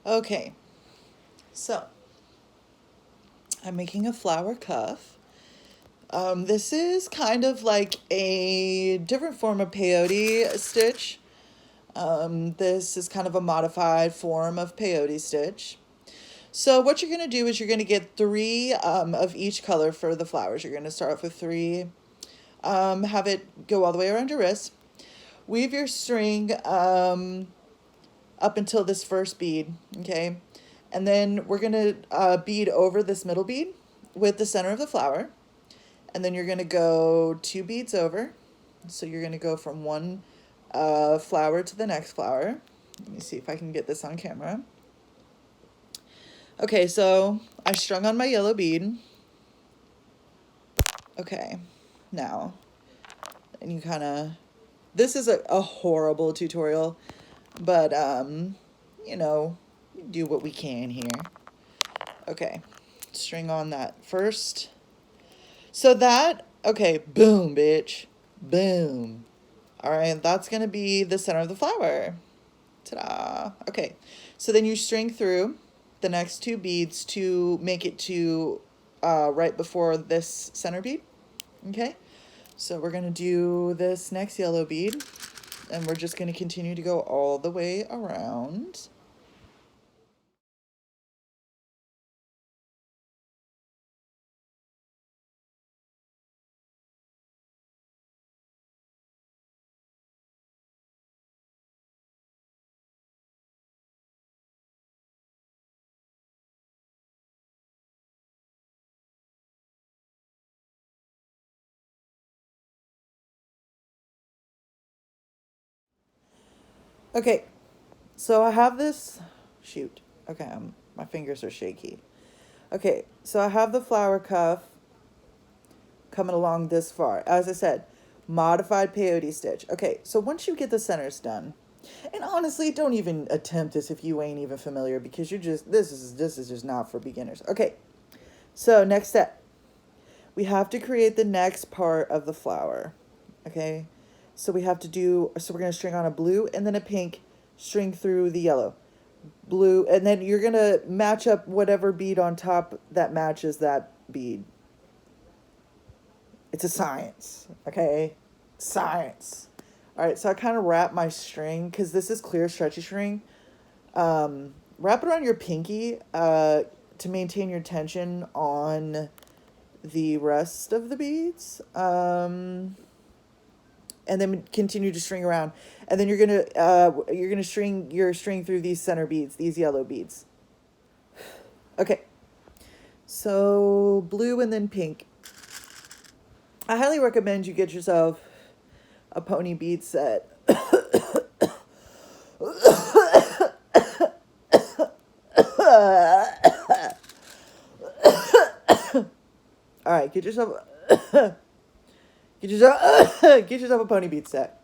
Okay, so I'm making a flower cuff. This is kind of like a different form of peyote stitch. This is kind of a modified form of peyote stitch. So what you're going to do is you're going to get three of each color for the flowers. You're going to start off with three, have it go all the way around your wrist. Weave your string up until this first bead, okay? And then we're going to bead over this middle bead with the center of the flower. And then you're going to go two beads over. So you're going to go from one flower to the next flower. Let me see if I can get this on camera. Okay, so I strung on my yellow bead. Okay, now, and you kind of, this is a horrible tutorial, but, you know, do what we can here. Okay, string on that first. So that, okay, boom, bitch, boom. All right, that's going to be the center of the flower. Ta-da. Okay, so then you string through the next two beads to make it to right before this center bead. Okay, so we're going to do this next yellow bead, and we're just going to continue to go all the way around. Okay, so I have this, shoot, okay, my fingers are shaky. Okay, so I have the flower cuff coming along this far. As I said, modified peyote stitch. Okay, so once you get the centers done, and honestly, don't even attempt this if you ain't even familiar, because you're just, this is just not for beginners. Okay, so next step, we have to create the next part of the flower. Okay, so we have to do, so we're going to string on a blue and then a pink, string through the yellow, blue, and then you're going to match up whatever bead on top that matches that bead. It's a science, okay? Science. All right, so I kind of wrap my string, because this is clear stretchy string. Wrap it around your pinky to maintain your tension on the rest of the beads. And then continue to string around. And then you're gonna string your string through these center beads, these yellow beads. Okay. So blue and then pink. I highly recommend you get yourself a pony bead set. All right, get yourself get yourself a pony bead set.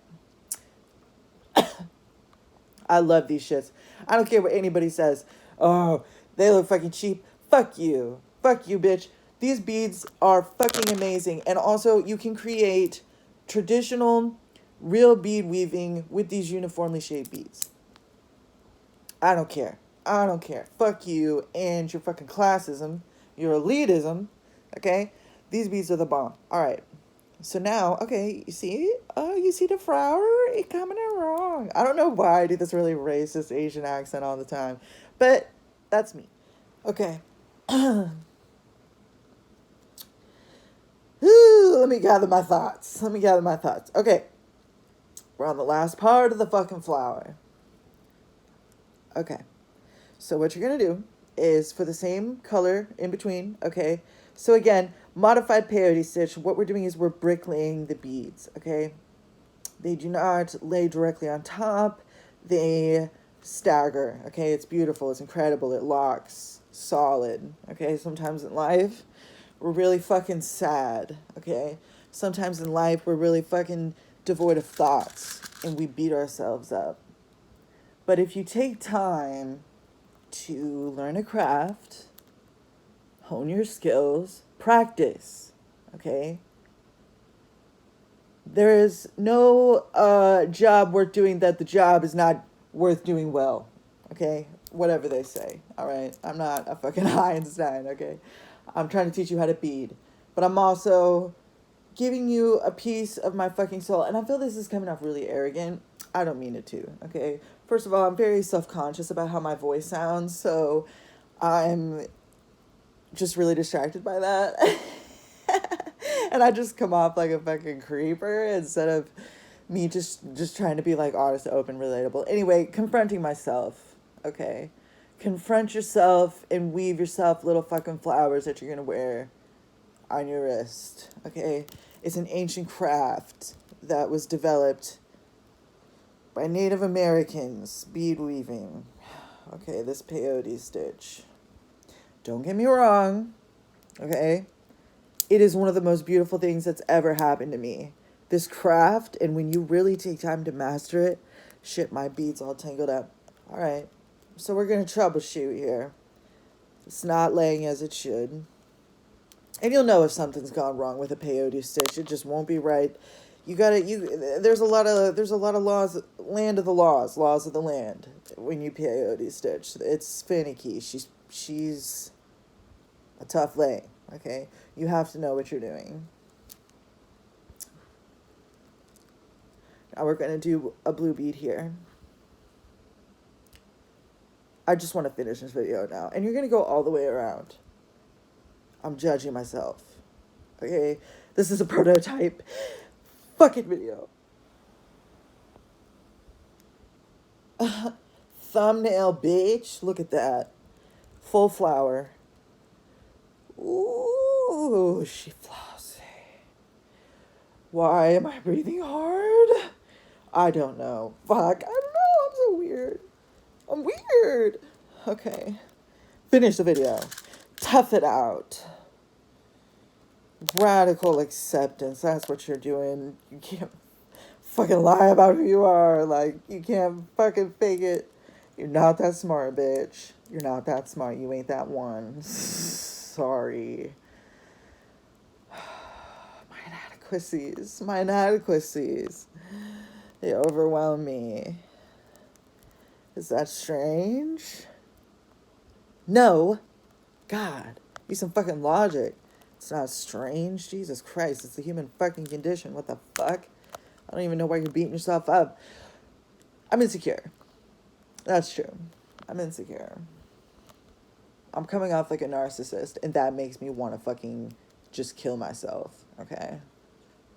I love these shits. I don't care what anybody says. Oh, they look fucking cheap. Fuck you. Fuck you, bitch. These beads are fucking amazing. And also, you can create traditional, real bead weaving with these uniformly shaped beads. I don't care. I don't care. Fuck you and your fucking classism, your elitism, okay? These beads are the bomb. All right. So now, okay, you see? Oh, you see the flower? It coming along. I don't know why I do this really racist Asian accent all the time, but that's me. Okay. Let me gather my thoughts. Okay. We're on the last part of the fucking flower. Okay. So what you're going to do is for the same color in between, okay? So again, modified peyote stitch, what we're doing is we're bricklaying the beads, okay? They do not lay directly on top. They stagger, okay? It's beautiful. It's incredible. It locks solid, okay? Sometimes in life, we're really fucking sad, okay? Sometimes in life, we're really fucking devoid of thoughts and we beat ourselves up. But if you take time to learn a craft, hone your skills, practice, okay? There is no job worth doing that the job is not worth doing well, okay? whatever they say, all right? I'm not a fucking Einstein, okay? I'm trying to teach you how to bead. But I'm also giving you a piece of my fucking soul. And I feel this is coming off really arrogant. I don't mean it to, okay? First of all, I'm very self-conscious about how my voice sounds, so I'm just really distracted by that. And I just come off like a fucking creeper instead of me just trying to be like honest, open, relatable. Anyway, confronting myself, okay? Confront yourself and weave yourself little fucking flowers that you're gonna wear on your wrist, okay? It's an ancient craft that was developed by Native Americans, bead weaving. Okay, this peyote stitch. Don't get me wrong, okay? It is one of the most beautiful things that's ever happened to me. This craft, and when you really take time to master it, shit, my beads all tangled up. All right, so we're gonna troubleshoot here. It's not laying as it should. And you'll know if something's gone wrong with a peyote stitch. It just won't be right. There's a lot of laws, land of the laws of the land when you peyote stitch. It's finicky. She's a tough lay, okay? You have to know what you're doing. Now we're gonna do a blue bead here. I just want to finish this video now. And you're gonna go all the way around. I'm judging myself, okay? This is a prototype fucking video. Thumbnail, bitch. Look at that. Full flower. Ooh, she flossy. Why am I breathing hard? I don't know. Fuck, I don't know. I'm so weird. I'm weird. Okay. Finish the video. Tough it out. Radical acceptance. That's what you're doing. You can't fucking lie about who you are. Like, you can't fucking fake it. You're not that smart, bitch. You're not that smart. You ain't that one. Sorry. My inadequacies. They overwhelm me. Is that strange? No. God. Use some fucking logic. It's not strange. Jesus Christ. It's the human fucking condition. What the fuck? I don't even know why you're beating yourself up. I'm insecure. That's true. I'm insecure. I'm coming off like a narcissist, and that makes me want to fucking just kill myself, okay?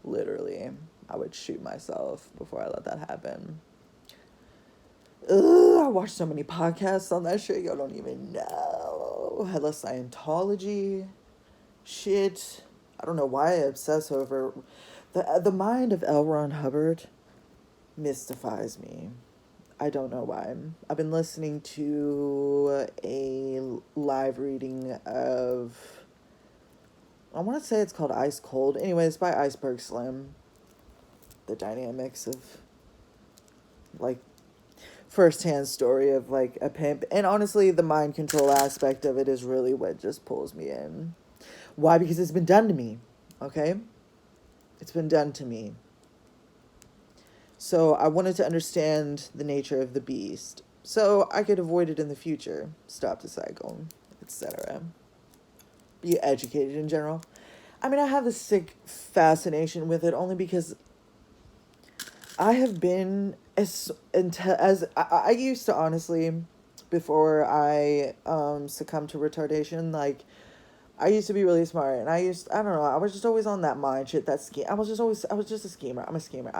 Literally. I would shoot myself before I let that happen. Ugh, I watched so many podcasts on that shit. Y'all don't even know. I love Scientology. Shit. I don't know why I obsess over... The mind of L. Ron Hubbard mystifies me. I don't know why. I've been listening to a live reading of... I want to say it's called Ice Cold. Anyway, it's by Iceberg Slim. The dynamics of... like... first-hand story of like a pimp, and honestly the mind control aspect of it is really what just pulls me in. Why? Because it's been done to me, okay? It's been done to me. So I wanted to understand the nature of the beast so I could avoid it in the future, stop the cycle, etc. Be educated in general. I mean, I have this sick fascination with it only because I have been as I used to, honestly, before I succumbed to retardation, like, I used to be really smart, and I don't know, I was just always on that mind shit, I was just a schemer. I'm a schemer.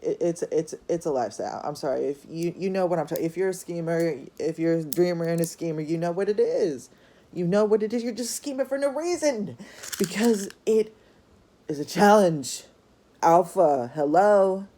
It's a lifestyle. I'm sorry, if you know what I'm talking, if you're a schemer, if you're a dreamer and a schemer, you know what it is. You know what it is. You're just scheming for no reason, because it is a challenge. Alpha, hello.